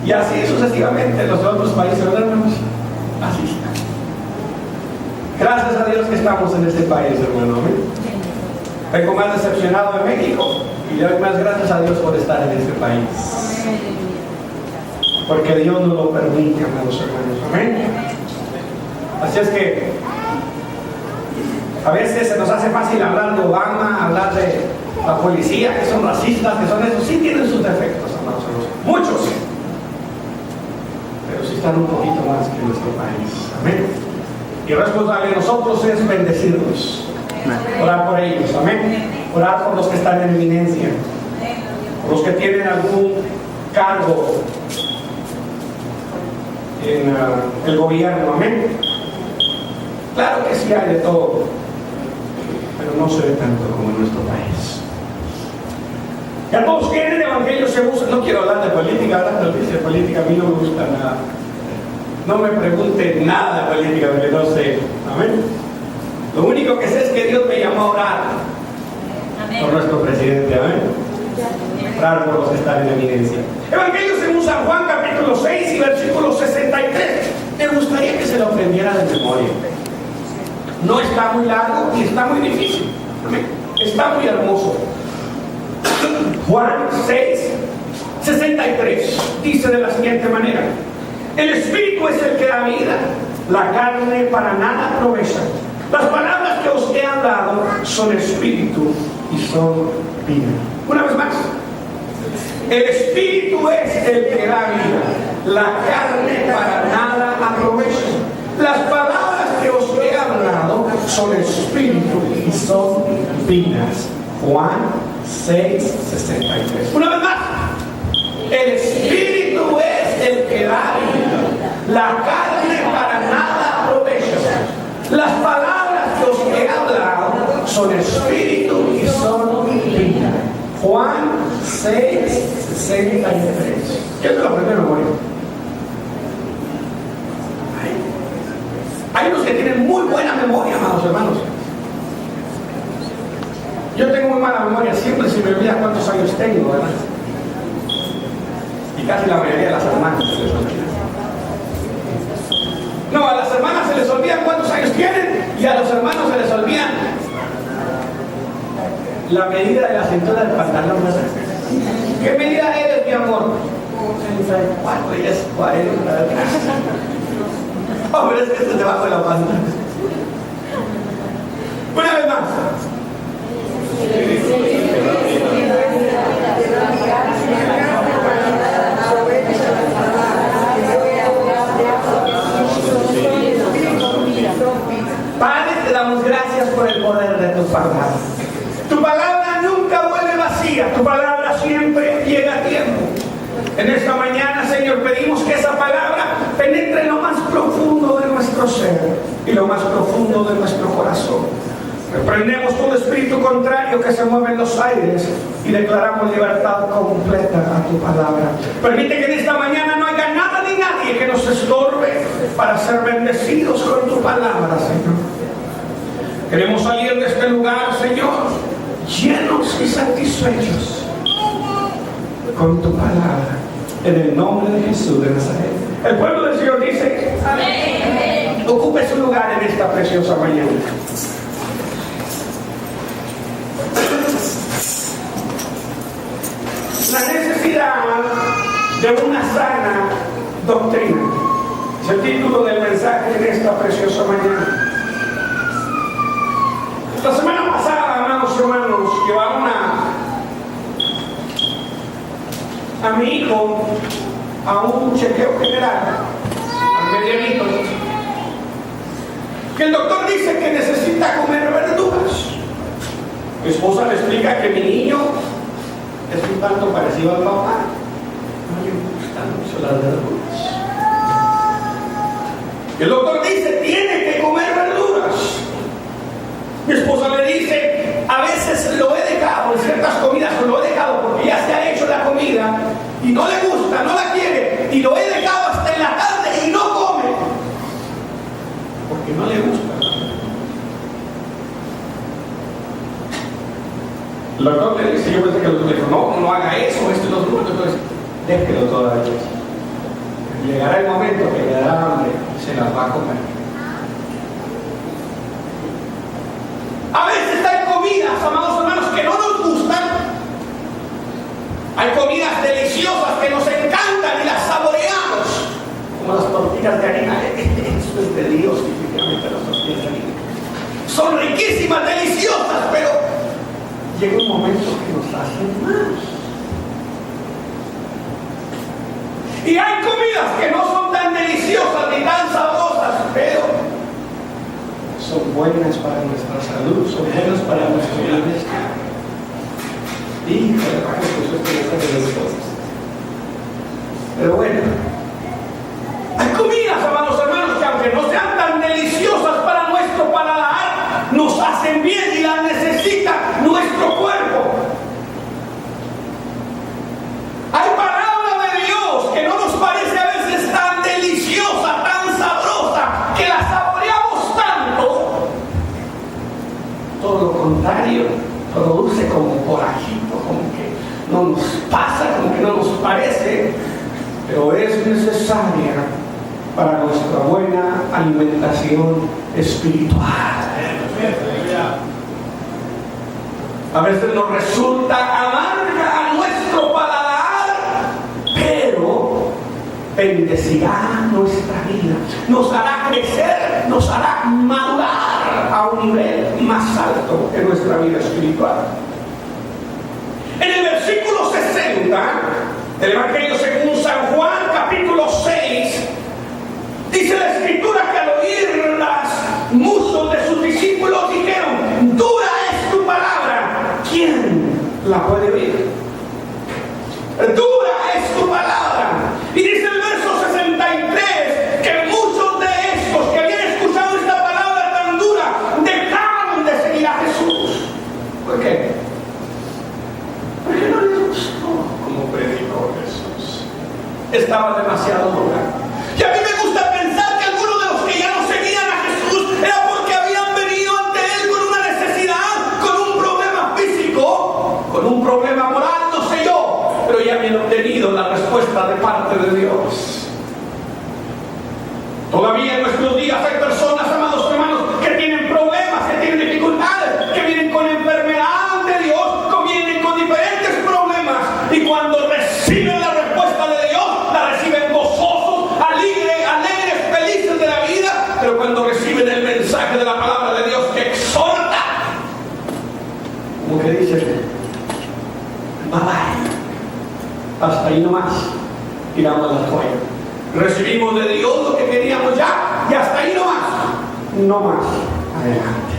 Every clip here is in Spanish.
Y así sucesivamente en los otros países, ¿verdad, hermanos? Así está. Gracias a Dios que estamos en este país, hermano. Vengo más decepcionado de México y doy más gracias a Dios por estar en este país. Porque Dios nos lo permite, amados hermanos. Amén. Así es que a veces se nos hace fácil hablar de Obama, hablar de la policía, que son racistas, que son esos. Sí tienen sus defectos, amados hermanos. Muchos. Pero sí están un poquito más que en nuestro país. Amén. Y responsable de nosotros es bendecirlos. Orar por ellos. Amén. Orar por los que están en eminencia. Por los que tienen algún cargo en el gobierno. Amén. Claro que sí hay de todo, pero no se ve tanto como en nuestro país. Ya todos quieren el evangelio, se usa. No quiero hablar de política, hablando de política, a mí no me gusta nada. No me pregunten nada de política, porque no sé. Amén. Lo único que sé es que Dios me llamó a orar por nuestro presidente. Amén. Orar por los que están en eminencia. Evangelio según San Juan, capítulo 6 y versículo 63. Me gustaría que se lo aprendiera de memoria. No está muy largo ni está muy difícil. Amén. Está muy hermoso. Juan 6, 63 dice de la siguiente manera: el Espíritu es el que da vida, la carne para nada aprovecha. Las palabras que os he hablado son espíritu y son vida. Una vez más, el Espíritu es el que da vida, la carne para nada aprovecha. Las palabras que os he hablado son espíritu y son vidas. Juan 6, 63. Una vez más, el Espíritu es el que da vida, la carne para nada aprovecha. Las palabras que os he hablado son espíritu y son vida. Juan 6, 63. ¿Quién se lo aprendió de memoria? Hay unos que tienen muy buena memoria, amados hermanos. Yo tengo muy mala memoria, siempre se me olvida cuántos años tengo, ¿verdad? Y casi la mayoría de las hermanas se les olvida. No, a las hermanas se les olvida cuántos años tienen y a los hermanos se les olvida la medida de la cintura del pantalón. ¿Qué medida eres, mi amor? 34, ella es 40. Oh, pero es que esto es debajo de la pantalla. Una vez más. Padre, te damos gracias por el poder de tus palabras. Tu palabra nunca vuelve vacía, tu palabra siempre llega a tiempo. En esta mañana, Señor, pedimos que esa palabra penetre en lo más profundo de nuestro ser y lo más profundo de nuestro corazón. Reprendemos todo espíritu contrario que se mueve en los aires y declaramos libertad completa a tu palabra. Permite que en esta mañana no haya nada ni nadie que nos estorbe para ser bendecidos con tu palabra, Señor. Queremos salir de este lugar, Señor, llenos y satisfechos con tu palabra, en el nombre de Jesús de Nazaret. El pueblo del Señor dice: amén. Ocupe su lugar en esta preciosa mañana. La necesidad de una sana doctrina es el título del mensaje en esta preciosa mañana. La semana pasada, amados hermanos, llevaron a mi hijo a un chequeo general, al medianito, que el doctor dice que necesita comer verduras. Mi esposa le explica que mi niño es un tanto parecido al papá, no le gustan mucho las verduras. El doctor dice: tiene que comer verduras. Mi esposa le dice: a veces lo he dejado, en ciertas comidas lo he dejado porque ya se ha hecho la comida y no le gusta, no la quiere, y lo he dejado hasta en la tarde y no come porque no le gusta. El doctor le dice, yo pensé que el doctor le dijo: no haga eso, esto y lo otro. Entonces, déjelo todavía. llegará el momento que le dará hambre y se las va a comer. A veces hay comidas, amados hermanos, que no nos gustan. Hay comidas deliciosas que nos encantan y las saboreamos, como las tortillas de harina. Eso es de Dios, físicamente, las tortillas de harina. Son riquísimas, deliciosas, pero llega un momento que nos hacen más. Y hay comidas que no son tan deliciosas ni tan sabrosas, pero son buenas para nuestra salud, son buenas para nuestro bienestar. Híjole, eso es deliciosas. Pero bueno, hay comidas, amados hermanos, que aunque no sean tan deliciosas para nuestro paladar, nos hacen bien y las necesita nuestro cuerpo. Hay palabra de Dios que no nos parece a veces tan deliciosa, tan sabrosa, que la saboreamos tanto. Todo lo contrario, produce como corajito, como que no nos pasa, como que no nos parece, pero es necesaria para nuestra buena alimentación espiritual. A veces nos resulta amarga a nuestro paladar, pero bendecirá nuestra vida, nos hará crecer, nos hará madurar a un nivel más alto en nuestra vida espiritual. En el versículo 60 del Evangelio según San Juan, capítulo 6, dice la Escritura que al oírlas muchos de sus discípulos dijeron: dura es tu palabra, ¿quién la puede oír? Dura es tu palabra. Y dice el verso 63 que muchos de estos que habían escuchado esta palabra tan dura dejaron de seguir a Jesús. ¿Por qué? Porque no les gustó como predicó Jesús. Estaba demasiado dura. Y a mí me gusta pensar que algunos de los que ya no seguían a Jesús era porque habían venido ante Él con una necesidad, con un problema físico, con un problema moral, no sé yo, pero ya habían obtenido la respuesta de parte de Dios. Todavía en nuestros días hay personas, amados hermanos, que tienen problemas, que tienen dificultades, que vienen con enfermedad ante Dios, que vienen con diferentes problemas, y cuando reciben la respuesta de Dios, la reciben gozosos, alegres, felices de la vida. Pero cuando reciben el mensaje de la palabra de Dios que exhorta, como que dice: bye bye, hasta ahí nomás, tiramos la toalla. Recibimos de Dios lo que queríamos ya, y hasta ahí nomás, no más adelante.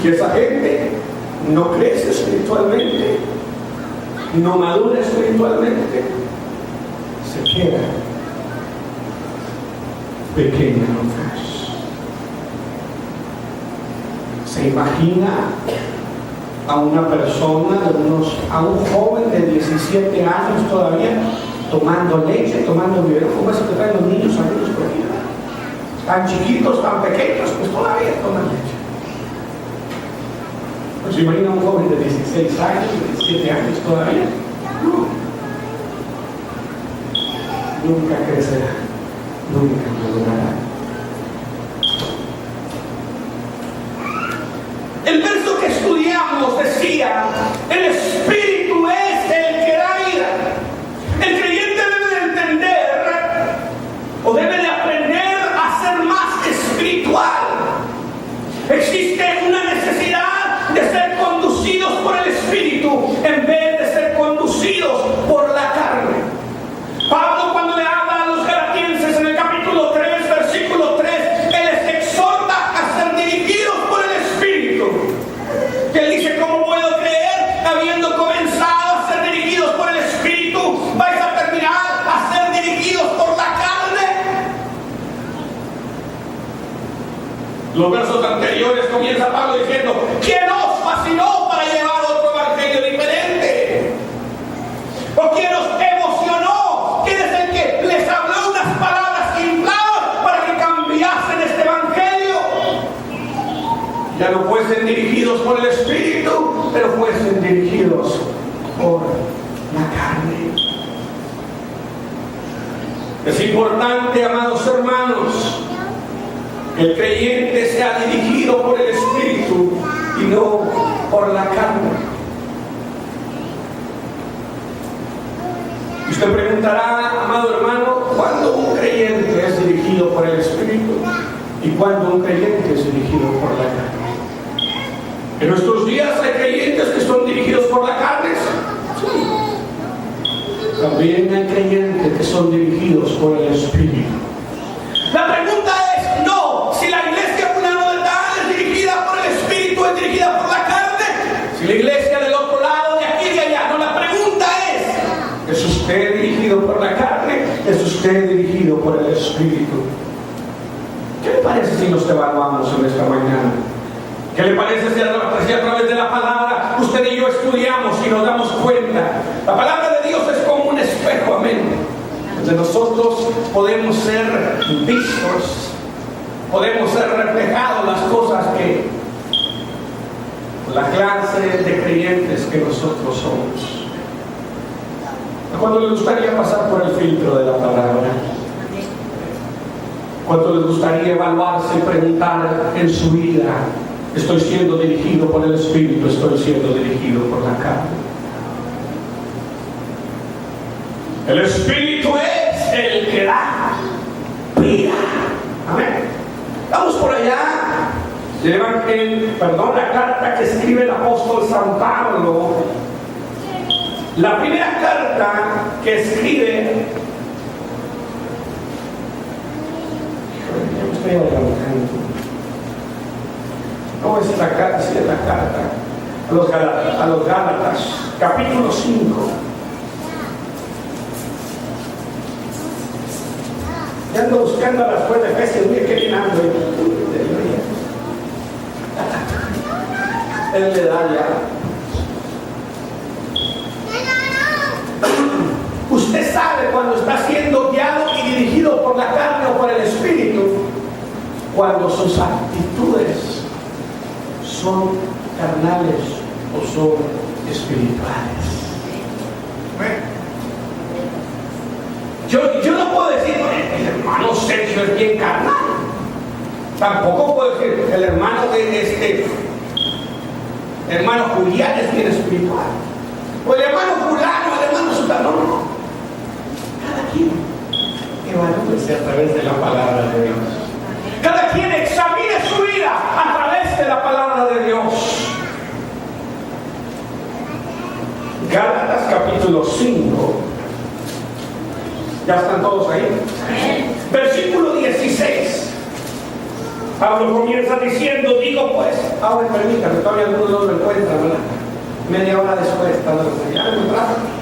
Y esa gente no crece espiritualmente, no madura espiritualmente, se queda pequeña nomás. Se imagina a una persona, a un joven de 17 años todavía, tomando leche, tomando biberón, como eso que traen los niños algunos por ahí, tan chiquitos, tan pequeños, pues todavía toman leche. Pues se imagina a un joven de 16 años, 17 años todavía. No. Nunca crecerá, nunca madurará. El verso que estudiamos decía: el Espíritu es el que da vida. El creyente debe de entender, o debe de aprender a ser más espiritual. Existe una necesidad de ser conducidos por el Espíritu en vez de ser conducidos por la carne. Pablo, cuando le habla a los galatienses en el capítulo 3, versículo 3, él les exhorta a ser dirigidos por el Espíritu. Que él dice: ¿cómo puedo creer, habiendo comenzado a ser dirigidos por el Espíritu, vais a terminar a ser dirigidos por la carne? Los versos anteriores comienza Pablo diciendo: ¿quién os fascinó para llevar otro evangelio diferente? ¿O quién os emocionó? ¿Quién es el que les habló unas palabras que inflaban para que cambiasen este evangelio? Ya no fuesen dirigidos por el Espíritu, pero fuesen dirigidos por la carne. Es importante, amados hermanos, que el creyente sea dirigido por el Espíritu y no por la carne. Y usted preguntará, amado hermano, ¿cuándo un creyente es dirigido por el Espíritu y cuándo un creyente es dirigido por la carne? En nuestros días hay creyentes que son dirigidos por la carne. Sí. También hay creyentes que son dirigidos por el Espíritu. La pregunta es, no, si la iglesia fulano de tal es dirigida por el Espíritu, es dirigida por la carne. Si la iglesia del otro lado, de aquí y de allá, no, la pregunta ¿es usted dirigido por la carne? ¿Es usted dirigido por el Espíritu? ¿Qué le parece si nos evaluamos en esta mañana? ¿Qué le parece si a través de la palabra usted y yo estudiamos y nos damos cuenta? La palabra de Dios es como un espejo, amén. Donde nosotros podemos ser vistos, podemos ser reflejados las cosas que la clase de creyentes que nosotros somos. ¿Cuánto les gustaría pasar por el filtro de la palabra? ¿Cuánto les gustaría evaluarse y preguntar en su vida? ¿Estoy siendo dirigido por el Espíritu? ¿Estoy siendo dirigido por la carne? El Espíritu es el que da vida. Amén. Vamos por allá. Llevan la carta que escribe el apóstol San Pablo. La primera carta que escribe, yo estoy adelantando, no es la carta, sí es la carta a los Gálatas, capítulo 5. Ya ando buscando a las fuerzas de Efesios, mire qué bien ando. Él le da ya. Usted sabe cuando está siendo guiado y dirigido por la carne o por el Espíritu, cuando sus actitudes son carnales o son espirituales. Yo no puedo decir, el hermano Sergio es bien carnal. Tampoco puedo decir, el hermano hermano Julián es bien espiritual. O el hermano fulano, el hermano sultano, no. Cada quien evalúese a través de la palabra de Dios. Cada quien examine su vida a través de la palabra de Dios. Gálatas capítulo 5. ¿Ya están todos ahí? Versículo 16. Pablo comienza diciendo, digo pues, ahora permítame, todavía algunos no lo encuentran, ¿verdad? Media hora después, ya lo encontraron.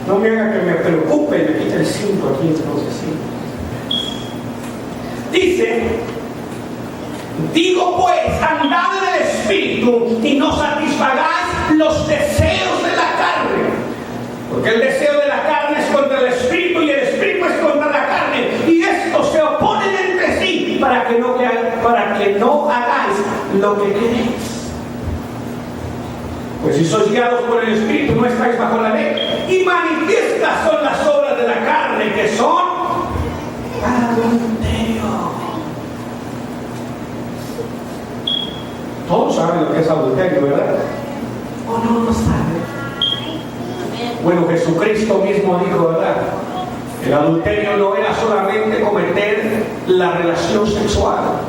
No me haga que me preocupe y me quite el 5 aquí, entonces sí. Dice, digo pues, andad en el Espíritu y no satisfagáis los deseos de la carne. Porque el deseo de la carne es contra el Espíritu y el Espíritu es contra la carne. Y estos se oponen entre sí para que no hagáis lo que queréis. Pues si sois guiados por el Espíritu, no estáis bajo la ley. Y manifiestas son las obras de la carne, que son adulterio. Todos saben lo que es adulterio, ¿verdad? ¿O no lo saben? Bueno, Jesucristo mismo dijo, ¿verdad? El adulterio no era solamente cometer la relación sexual,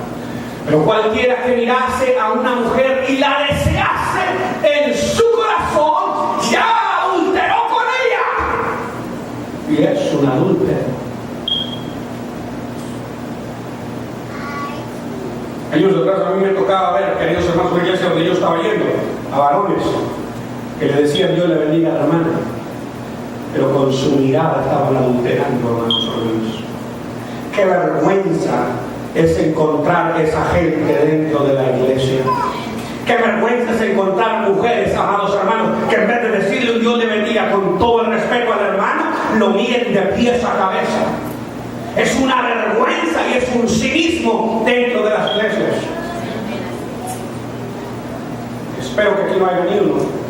pero cualquiera que mirase a una mujer y la desease en su corazón, ya adulteró con ella. Y es un adúltero. Años atrás a mí me tocaba ver, queridos hermanos, una iglesia donde yo estaba yendo, a varones que le decían Dios le bendiga a la hermana, pero con su mirada estaban adulterando, hermanos. Qué vergüenza es encontrar esa gente dentro de la iglesia. Qué vergüenza es encontrar mujeres, amados hermanos, que en vez de decirle un Dios le bendiga con todo el respeto al hermano, lo miren de pies a cabeza. Es una vergüenza y es un cinismo dentro de las iglesias. Espero que aquí no haya ni uno